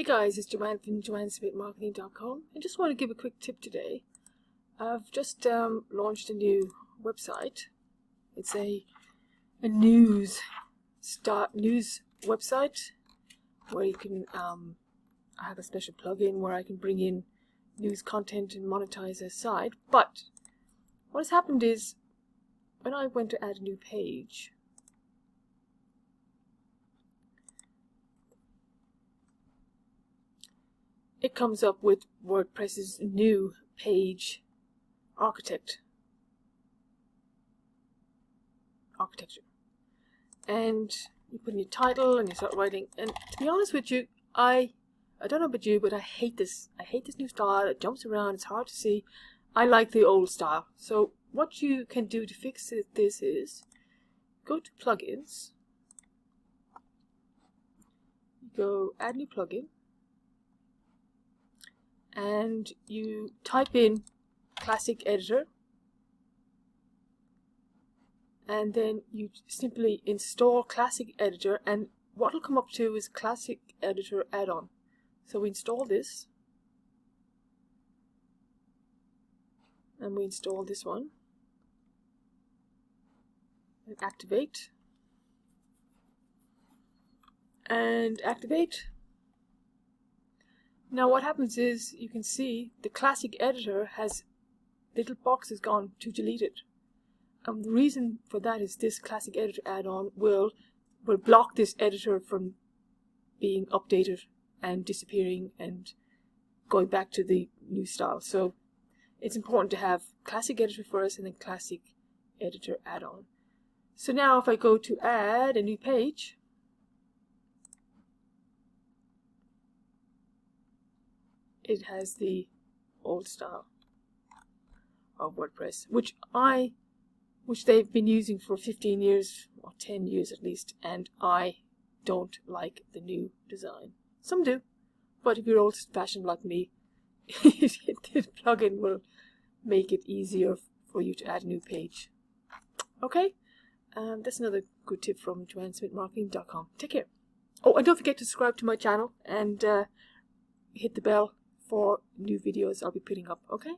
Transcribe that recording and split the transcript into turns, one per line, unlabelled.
Hey guys, it's Joanne from joannesmithmarketing.com. I just want to give a quick tip today. I've just launched a new website. It's a news website where you can I have a special plugin where I can bring in news content and monetize a site. But what has happened is when I went to add a new page, it comes up with WordPress's new page architecture. And you put in your title and you start writing. And to be honest with you, I don't know about you, but I hate this. I hate this new style. It jumps around. It's hard to see. I like the old style. So what you can do to fix this is go to plugins. Go add new plugin. And you type in classic editor, and then you simply install classic editor, and what will come up to is classic editor add-on. So we install this, and we install this one, and activate, and activate. Now what happens is you can see the classic editor has little boxes gone to delete it. And the reason for that is this classic editor add-on will block this editor from being updated and disappearing and going back to the new style. So it's important to have classic editor first and then classic editor add-on. So now if I go to add a new page, it has the old style of WordPress, which they've been using for 15 years or 10 years at least, and I don't like the new design. Some do, but if you're old-fashioned like me, the plugin will make it easier for you to add a new page. Okay, that's another good tip from joannesmithmarketing.com. Take care. Oh, and don't forget to subscribe to my channel and hit the bell for new videos I'll be putting up. Okay?